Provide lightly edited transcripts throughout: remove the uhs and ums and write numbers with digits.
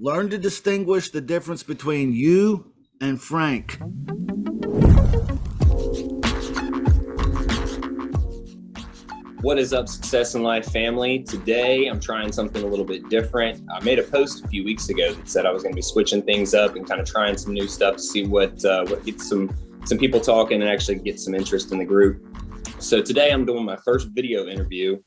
Learn to distinguish the difference between you and Frank. What is up, Success in Life family? Today, I'm trying something a little bit different. I made a post a few weeks ago that said I was going to be switching things up and kind of trying some new stuff to see what gets some people talking and actually get some interest in the group. So today, I'm doing my first video interview.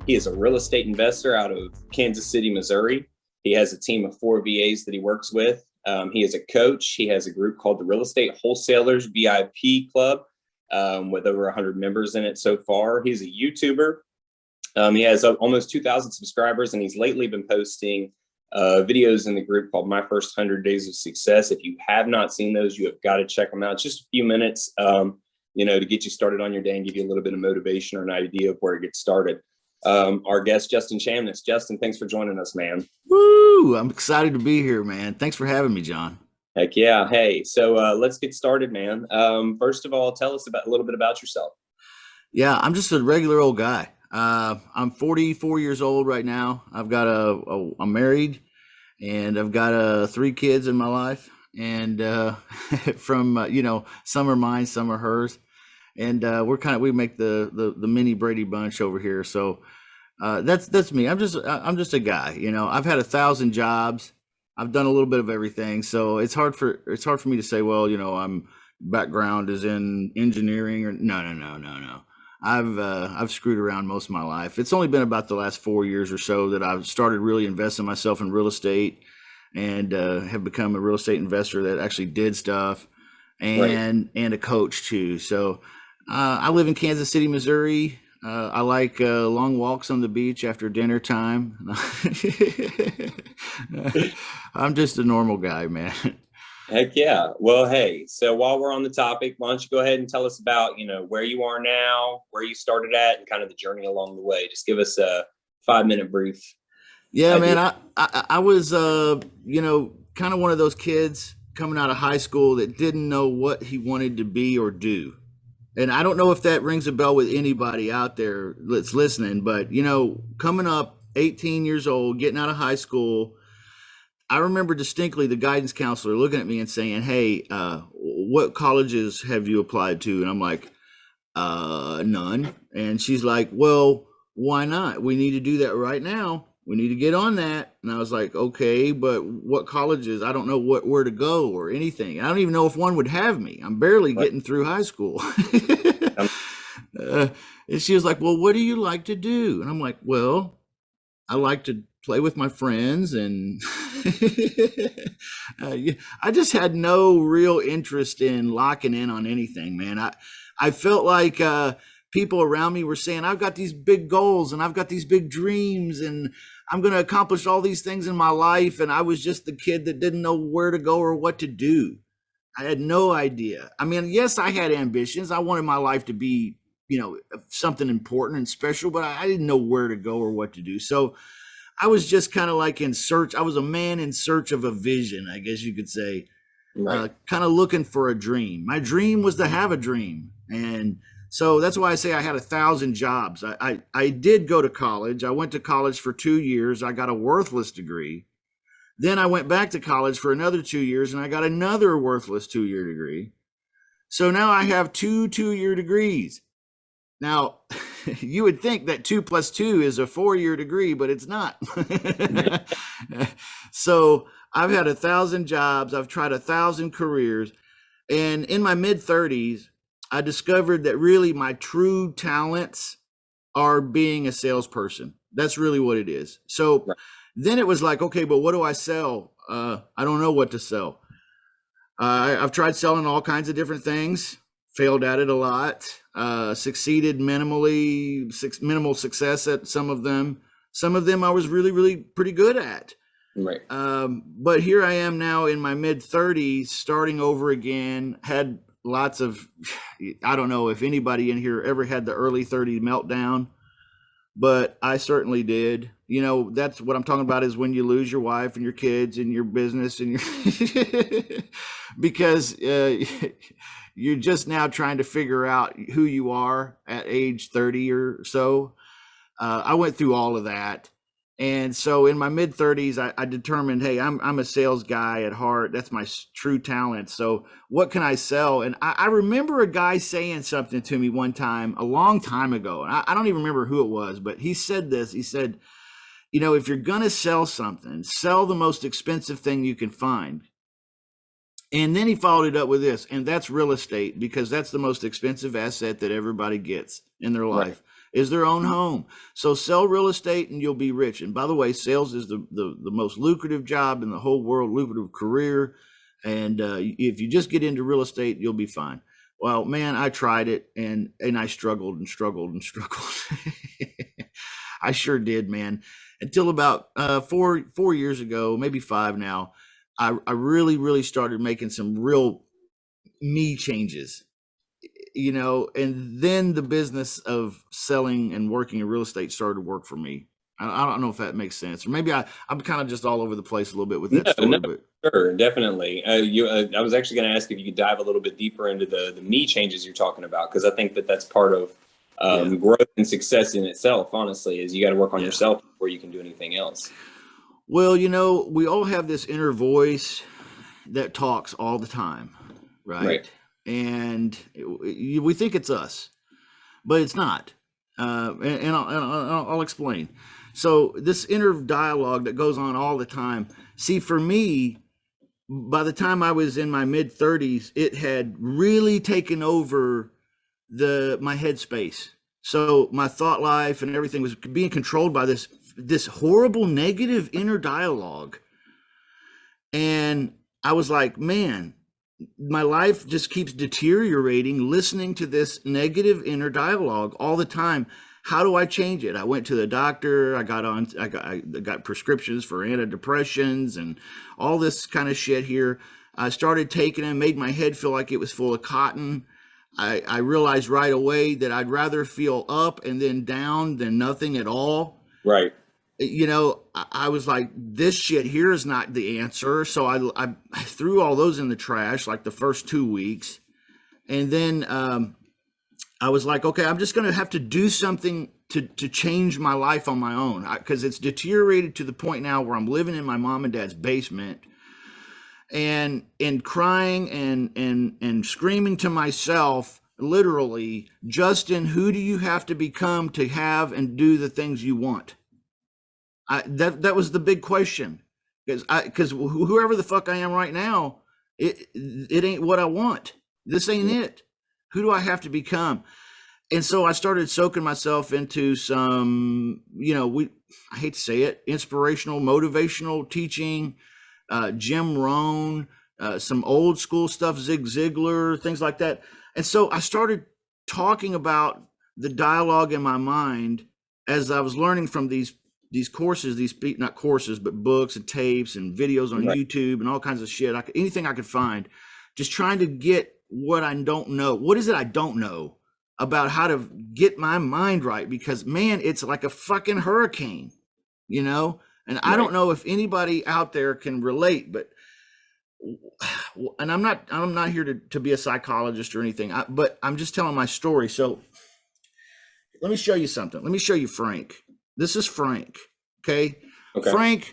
He is a real estate investor out of Kansas City, Missouri. He has a team of 4 VAs that he works with. He is a coach. He has a group called the Real Estate Wholesalers VIP Club with over 100 members in it so far. He's a YouTuber. He has almost 2,000 subscribers, and he's lately been posting videos in the group called My First 100 Days of Success. If you have not seen those, you have got to check them out. Just a few minutes, to get you started on your day and give you a little bit of motivation or an idea of where to get started. Our guest, Justin Chamness. Justin, thanks for joining us, man. Woo! I'm excited to be here, man. Thanks for having me, John. Heck yeah. Hey, so let's get started, man. First of all, tell us a little bit about yourself. Yeah, I'm just a regular old guy. I'm 44 years old right now. I've got I'm married, and I've got 3 kids in my life, and from some are mine, some are hers. And we make the mini Brady Bunch over here. So that's me. I'm just a guy. I've had 1,000 jobs. I've done a little bit of everything. So it's hard for me to say, well, I'm background is in engineering or no. I've screwed around most of my life. It's only been about the last 4 years or so that I've started really investing myself in real estate, and have become a real estate investor that actually did stuff, and a coach too. So. I live in Kansas City, Missouri. I like long walks on the beach after dinner time. I'm just a normal guy, man. Heck yeah. Well, hey, so while we're on the topic, why don't you go ahead and tell us about, where you are now, where you started at, and kind of the journey along the way. Just give us a 5-minute brief. Yeah, idea. Man, I was, kind of one of those kids coming out of high school that didn't know what he wanted to be or do. And I don't know if that rings a bell with anybody out there that's listening, but, coming up 18 years old, getting out of high school, I remember distinctly the guidance counselor looking at me and saying, hey, what colleges have you applied to? And I'm like, none. And she's like, well, why not? We need to do that right now. We need to get on that. And I was like, okay, but what colleges? I don't know where to go or anything. I don't even know if one would have me. I'm barely getting through high school. And she was like, well, what do you like to do? And I'm like, well, I like to play with my friends. And I just had no real interest in locking in on anything, man. I felt like people around me were saying, I've got these big goals and I've got these big dreams and I'm going to accomplish all these things in my life. And I was just the kid that didn't know where to go or what to do. I had no idea. I mean, yes, I had ambitions. I wanted my life to be, something important and special, but I didn't know where to go or what to do. So I was just kind of like in search. I was a man in search of a vision, I guess you could say, kind of looking for a dream. My dream was to have a dream. And so that's why I say I had 1,000 jobs. I did go to college. I went to college for 2 years. I got a worthless degree. Then I went back to college for another 2 years and I got another worthless 2-year degree. So now I have 2 2-year degrees. Now, you would think that 2 + 2 is a 4-year degree, but it's not. So I've had 1,000 jobs. I've tried 1,000 careers. And in my mid-30s, I discovered that really my true talents are being a salesperson. That's really what it is. So then it was like, okay, but what do I sell? I don't know what to sell. I've tried selling all kinds of different things, failed at it a lot, succeeded minimal success at some of them. Some of them I was really, really pretty good at. Right. But here I am now in my mid-30s, starting over again, had lots of, I don't know if anybody in here ever had the early 30 meltdown, but I certainly did. You know, that's what I'm talking about is when you lose your wife and your kids and your business and your because you're just now trying to figure out who you are at age 30 or so. I went through all of that. And so in my mid 30s, I determined, hey, I'm a sales guy at heart. That's my true talent. So what can I sell? And I remember a guy saying something to me one time, a long time ago. And I don't even remember who it was, but he said this. He said, you know, if you're going to sell something, sell the most expensive thing you can find. And then he followed it up with this, and that's real estate, because that's the most expensive asset that everybody gets in their Right. life is their own home. So sell real estate and you'll be rich. And by the way, sales is the most lucrative job in the whole world, lucrative career. And if you just get into real estate, you'll be fine. Well, man, I tried it and I struggled and struggled and struggled. I sure did, man. Until about 4 years ago, maybe 5 now, I really, really started making some real me changes, you know, and then the business of selling and working in real estate started to work for me. I don't know if that makes sense, or maybe I'm kind of just all over the place a little bit with that No, no, story, but sure, definitely. I was actually going to ask if you could dive a little bit deeper into the me changes you're talking about, because I think that that's part of yeah, growth and success in itself. Honestly, is you got to work on yeah. yourself before you can do anything else. Well, you know, we all have this inner voice that talks all the time, Right. right? And we think it's us, but it's not. I'll explain. So this inner dialogue that goes on all the time. See, for me, by the time I was in my mid 30s, it had really taken over my headspace. So my thought life and everything was being controlled by this horrible negative inner dialogue. And I was like, man, my life just keeps deteriorating listening to this negative inner dialogue all the time. How do I change it? I went to the doctor. I got prescriptions for antidepressants and all this kind of shit here. I started taking them, made my head feel like it was full of cotton. I realized right away that I'd rather feel up and then down than nothing at all. Right. You know, I was like, this shit here is not the answer. So I threw all those in the trash like the first 2 weeks. And then I was like, okay, I'm just going to have to do something to change my life on my own, because it's deteriorated to the point now where I'm living in my mom and dad's basement and crying and screaming to myself, literally, Justin, who do you have to become to have and do the things you want? That was the big question, because whoever the fuck I am right now, it ain't what I want. This ain't it. Who do I have to become? And so I started soaking myself into some, you know, I hate to say it, inspirational, motivational teaching, Jim Rohn, some old school stuff, Zig Ziglar, things like that. And so I started talking about the dialogue in my mind as I was learning from these courses, not courses, but books and tapes and videos on Right. YouTube and all kinds of shit. Anything I could find, just trying to get what I don't know. What is it I don't know about how to get my mind right? Because man, it's like a fucking hurricane, you know? And I don't Right. know if anybody out there can relate, but and I'm not here to be a psychologist or anything, but I'm just telling my story. So let me show you something. Let me show you Frank. This is Frank. Okay. Okay.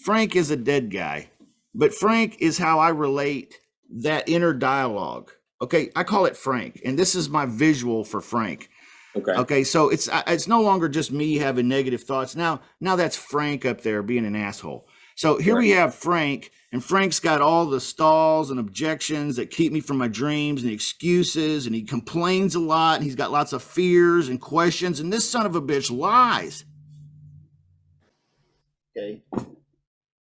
Frank is a dead guy, but Frank is how I relate that inner dialogue. Okay. I call it Frank, and this is my visual for Frank. Okay. Okay. So it's no longer just me having negative thoughts. Now that's Frank up there being an asshole. So here Right. we have Frank, and Frank's got all the stalls and objections that keep me from my dreams and excuses, and he complains a lot, and he's got lots of fears and questions, and this son of a bitch lies. Okay.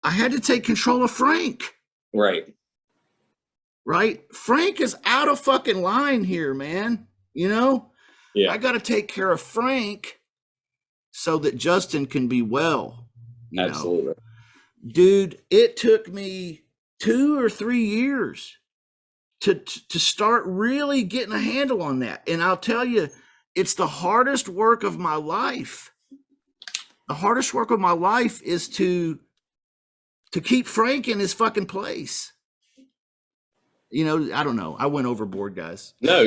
I had to take control of Frank, Right. right? Frank is out of fucking line here, man. You know, I Yeah. got to take care of Frank so that Justin can be well, you know. Absolutely. Dude, it took me 2 or 3 years to start really getting a handle on that. And I'll tell you, it's the hardest work of my life. The hardest work of my life is to keep Frank in his fucking place. I don't know. I went overboard, guys. No,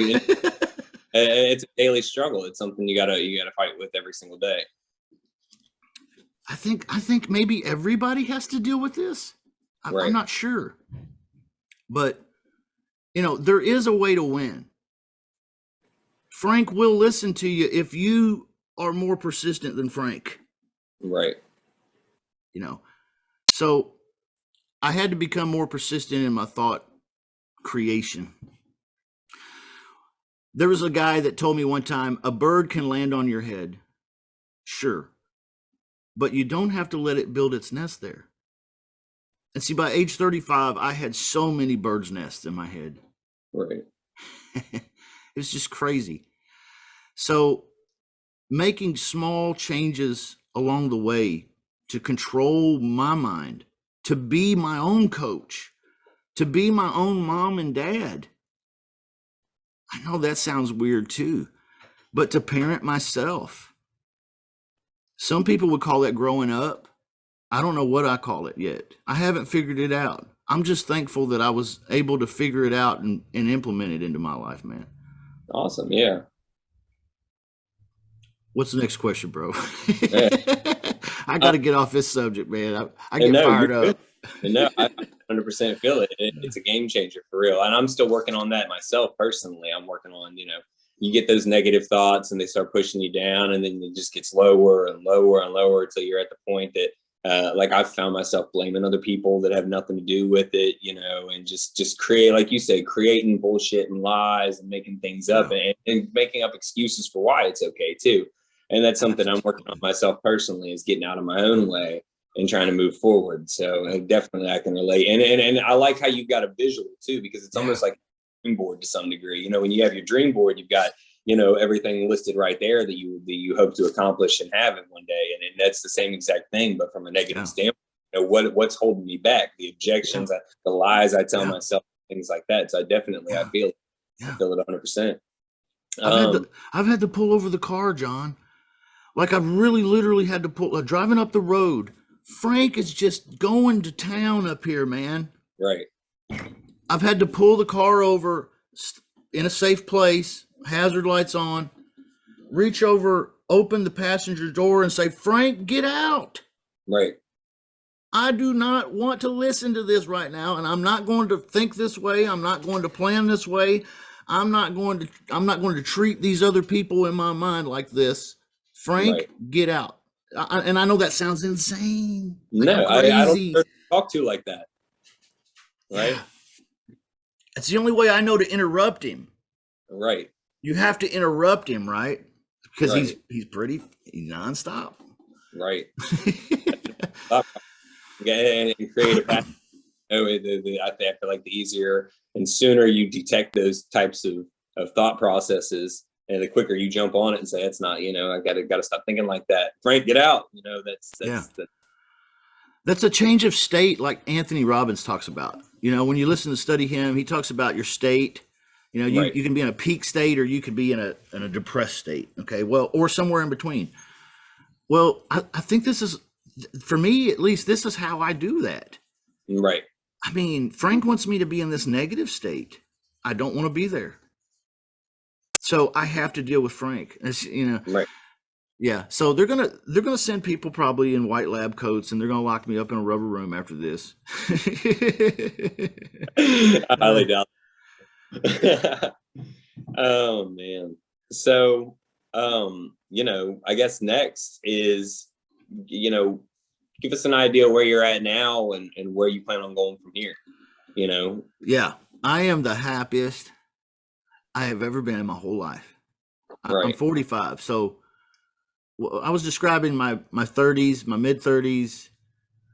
it's a daily struggle. It's something you gotta fight with every single day. I think maybe everybody has to deal with this. I'm Right. not sure, but there is a way to win. Frank will listen to you if you are more persistent than Frank. Right. So I had to become more persistent in my thought creation. There was a guy that told me one time, a bird can land on your head. Sure. But you don't have to let it build its nest there. And see, by age 35, I had so many birds' nests in my head. Right. It was just crazy. So making small changes along the way to control my mind, to be my own coach, to be my own mom and dad. I know that sounds weird too, but to parent myself. Some people would call that growing up. I don't know what I call it yet. I haven't figured it out. I'm just thankful that I was able to figure it out and implement it into my life, man. Awesome. Yeah. What's the next question, bro? Yeah. I got to get off this subject, man. I And get no, fired you're good. up. And no, I 100% feel it. It's a game changer for real. And I'm still working on that myself personally. I'm working on, you get those negative thoughts and they start pushing you down, and then it just gets lower and lower and lower until you're at the point that, like, I've found myself blaming other people that have nothing to do with it, and just create, like you say, creating bullshit and lies and making things up, and making up excuses for why it's okay too. And that's something I'm working on myself personally, is getting out of my own way and trying to move forward. So definitely I can relate. And I like how you got a visual too, because it's almost like a dream board to some degree. When you have your dream board, you've got, everything listed right there that you hope to accomplish and have it one day. And that's the same exact thing, but from a negative standpoint. What's holding me back, the objections, the lies I tell myself, things like that. So I feel it. I feel it 100%. I've had to pull over the car, John. Like, I've really literally had to pull, driving up the road. Frank is just going to town up here, man. Right. I've had to pull the car over in a safe place, hazard lights on, reach over, open the passenger door and say, Frank, get out. Right. I do not want to listen to this right now, and I'm not going to think this way. I'm not going to plan this way. I'm not going to treat these other people in my mind like this. Frank, get out. And I know that sounds insane. No, I don't talk to like that. Right. Yeah. It's the only way I know to interrupt him. Right. You have to interrupt him, right? Because he's he's nonstop. Right. And create a path. I feel like the easier and sooner you detect those types of thought processes, and the quicker you jump on it and say, it's not, I gotta stop thinking like that. Frank, get out. That's a change of state, like Anthony Robbins talks about. When you listen to study him, he talks about your state. You can be in a peak state, or you could be in a depressed state. Okay, well, or somewhere in between. Well, I think this is, for me at least, this is how I do that. Right. I mean, Frank wants me to be in this negative state. I don't want to be there. So I have to deal with Frank. Right. Yeah. So they're gonna send people probably in white lab coats, and they're gonna lock me up in a rubber room after this. I highly doubt. Oh man. So I guess next is, give us an idea where you're at now and where you plan on going from here. Yeah, I am the happiest I have ever been in my whole life. Right. I'm 45. So I was describing my 30s, my mid 30s,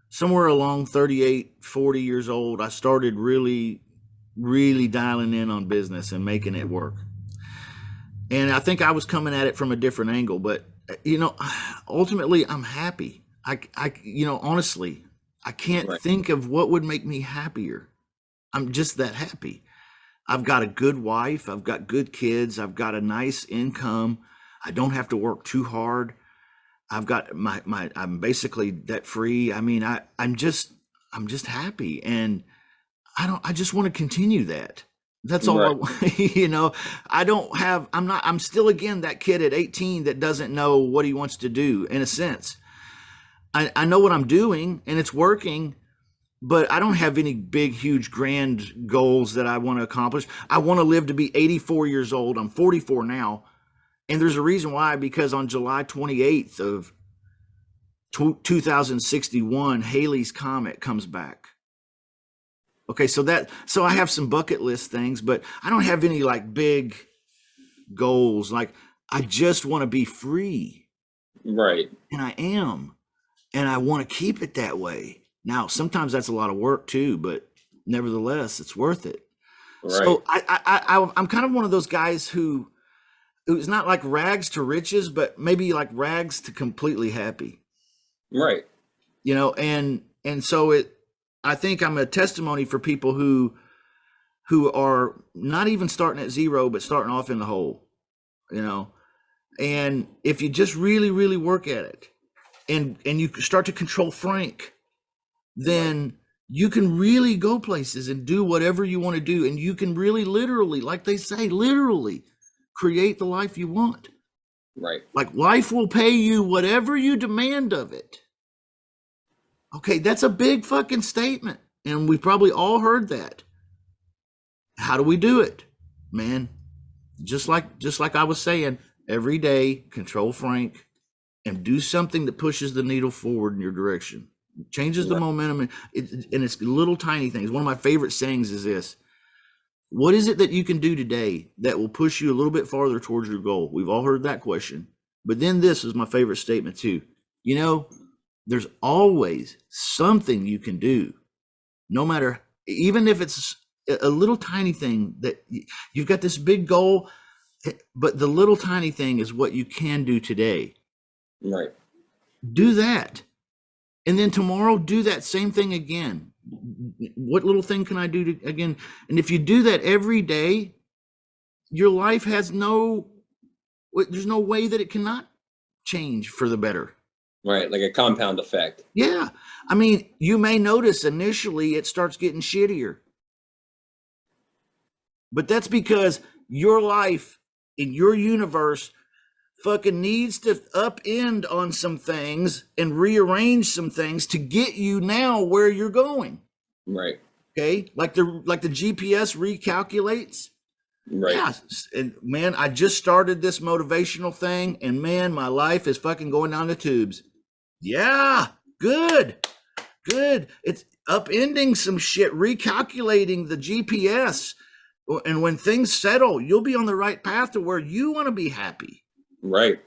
somewhere along 38, 40 years old. I started really, really dialing in on business and making it work. And I think I was coming at it from a different angle, but ultimately I'm happy. I honestly, I can't think of what would make me happier. I'm just that happy. I've got a good wife. I've got good kids. I've got a nice income. I don't have to work too hard. I've got I'm basically debt free. I mean, I'm just happy, and I just want to continue that. That's all I Right. want. I don't have, I'm still, again, that kid at 18 that doesn't know what he wants to do, in a sense. I know what I'm doing and it's working, but I don't have any big, huge, grand goals that I want to accomplish. I want to live to be 84 years old. I'm 44 now. And there's a reason why, because on July 28th of 2061, Halley's Comet comes back. Okay, so I have some bucket list things, but I don't have any like big goals. Like, I just want to be free, Right. and I am, and I want to keep it that way. Now, sometimes that's a lot of work too, but nevertheless, it's worth it. Right. So I'm kind of one of those guys who's not like rags to riches, but maybe like rags to completely happy. Right. And so I think I'm a testimony for people who are not even starting at zero, but starting off in the hole, you know. And if you just really, really work at it, and you start to control Frank, then you can really go places and do whatever you want to do, and you can really, literally, like they say, literally create the life you want. Right. Like, life will pay you whatever you demand of it. Okay, that's a big fucking statement, and we've probably all heard that. How do we do it, man? Just like I was saying, every day, control Frank, and do something that pushes the needle forward in your direction, changes the Right. momentum, and it's little tiny things. One of my favorite sayings is this: what is it that you can do today that will push you a little bit farther towards your goal? We've all heard that question, but then this is my favorite statement too. You know, there's always something you can do, no matter, even if it's a little tiny thing, that you've got this big goal, but the little tiny thing is what you can do today. Right. Do that. And then tomorrow, do that same thing again. What little thing can I do again? And if you do that every day, your life there's no way that it cannot change for the better. Right. Like a compound effect. Yeah. I mean, you may notice initially it starts getting shittier, but that's because your life in your universe fucking needs to upend on some things and rearrange some things to get you now where you're going. Right. Okay, like the GPS recalculates. Right. Yeah, and man, I just started this motivational thing, and man, my life is fucking going down the tubes. Yeah, good. It's upending some shit, recalculating the GPS, and when things settle, you'll be on the right path to where you want to be happy. Right.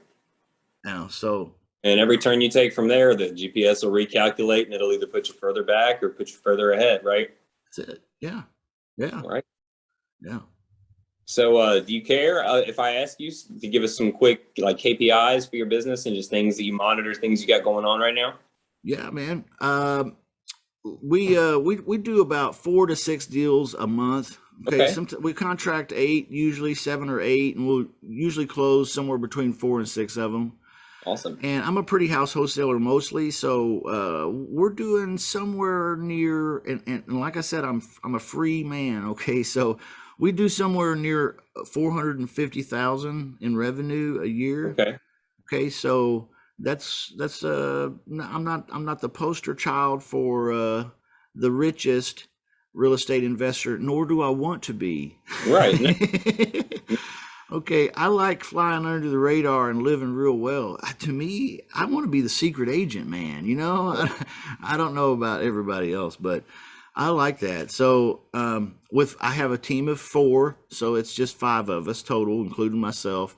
Now, so And every turn you take from there, the GPS will recalculate and it'll either put you further back or put you further ahead. Right. that's it. Yeah, yeah, Right. yeah. So, do you care if I ask you to give us some quick like KPIs for your business and just things that you monitor, things you got going on right now? Yeah, man. We do about 4 to 6 deals a month. Okay, Okay. sometimes we contract 8, usually 7 or 8, and we'll usually close somewhere between 4 and 6 of them. Awesome. And I'm a pretty house wholesaler mostly, so we're doing somewhere near, and like I said, I'm a free man. Okay, so we do somewhere near 450,000 in revenue a year. Okay. Okay, so that's I'm not the poster child for the richest real estate investor, nor do I want to be. Right. Okay, I like flying under the radar and living real well. To me, I want to be the secret agent, man. I don't know about everybody else, but I like that. So I have a team of 4, so it's just 5 of us total, including myself,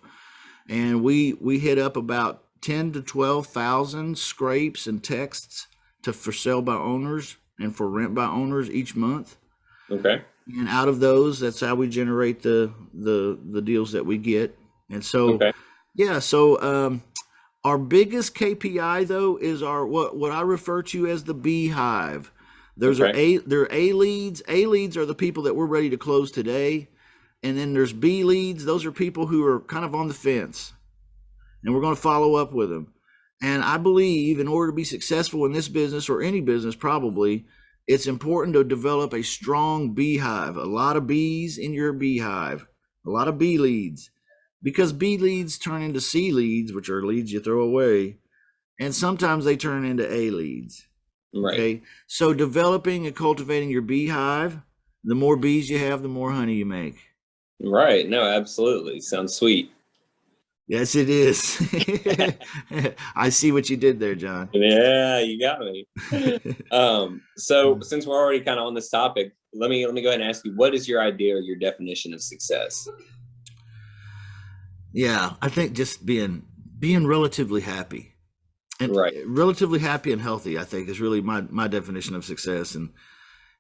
and we hit up about 10 to 12,000 scrapes and texts for sale by owners and for rent by owners each month. Okay. And out of those, that's how we generate the deals that we get. And so, Okay. yeah, so our biggest KPI though is our what I refer to as the beehive. They're A leads. A leads are the people that we're ready to close today. And then there's B leads. Those are people who are kind of on the fence, and we're going to follow up with them. And I believe in order to be successful in this business or any business, probably, it's important to develop a strong beehive, a lot of bees in your beehive, a lot of bee leads, because bee leads turn into C leads, which are leads you throw away. And sometimes they turn into A leads. Right. Okay. So developing and cultivating your beehive, the more bees you have, the more honey you make. Right. No, absolutely. Sounds sweet. Yes, it is. I see what you did there, John. Yeah, you got me. So since we're already kind of on this topic, let me go ahead and ask you, what is your idea or your definition of success? Yeah, I think just being relatively happy and Right. relatively happy and healthy, I think, is really my definition of success. And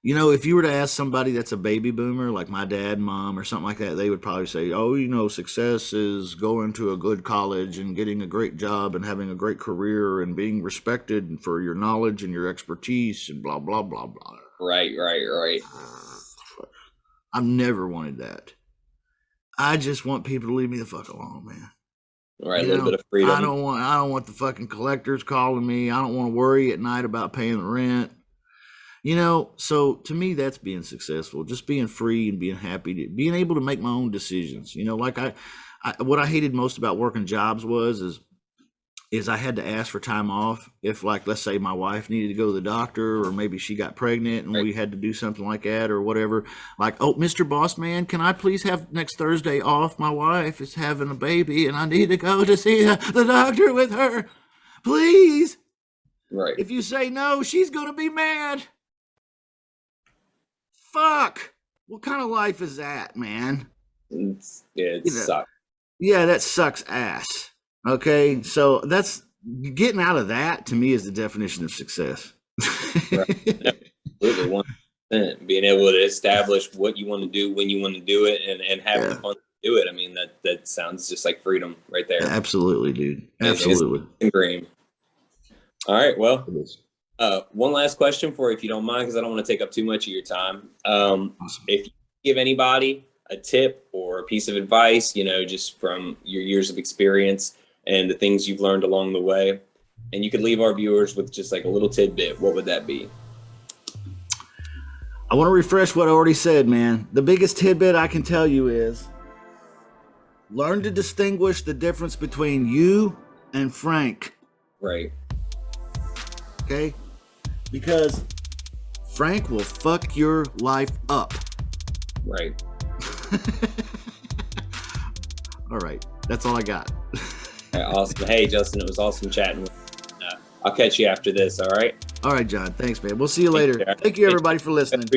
you know, if you were to ask somebody that's a baby boomer, like my dad, mom, or something like that, they would probably say, oh, you know, success is going to a good college and getting a great job and having a great career and being respected for your knowledge and your expertise and blah, blah, blah, blah. Right. I've never wanted that. I just want people to leave me the fuck alone, man. Right. A You little know, bit of freedom. I don't want the fucking collectors calling me. I don't want to worry at night about paying the rent. You know, so to me, that's being successful. Just being free and being happy, being able to make my own decisions. You know, like what I hated most about working jobs is I had to ask for time off if, like, let's say my wife needed to go to the doctor, or maybe she got pregnant and Right. we had to do something like that or whatever. Like, oh, Mr. Boss Man, can I please have next Thursday off? My wife is having a baby and I need to go to see the doctor with her. Please. Right. If you say no, she's going to be mad. Fuck. What kind of life is that, man? It You know, sucks. yeah, that sucks ass. Okay, so that's getting out of that to me is the definition of success. Right. Absolutely. 100%. Being able to establish what you want to do, when you want to do it, and have the Yeah, fun to do it. I mean, that sounds just like freedom right there. absolutely, dude. Amazing. It's Absolutely. a dream. All right. Well, It is. one last question for you, if you don't mind, because I don't want to take up too much of your time. Awesome. If you give anybody a tip or a piece of advice, you know, just from your years of experience and the things you've learned along the way, and you could leave our viewers with just like a little tidbit, what would that be? I want to refresh what I already said, man. The biggest tidbit I can tell you is learn to distinguish the difference between you and Frank. Right. Okay? Because Frank will fuck your life up. Right. All right. That's all I got. All right, awesome. Hey, Justin, it was awesome chatting with you. I'll catch you after this. All right. All right, John. Thanks, man. We'll see you later. Care. Thank you, everybody, for listening.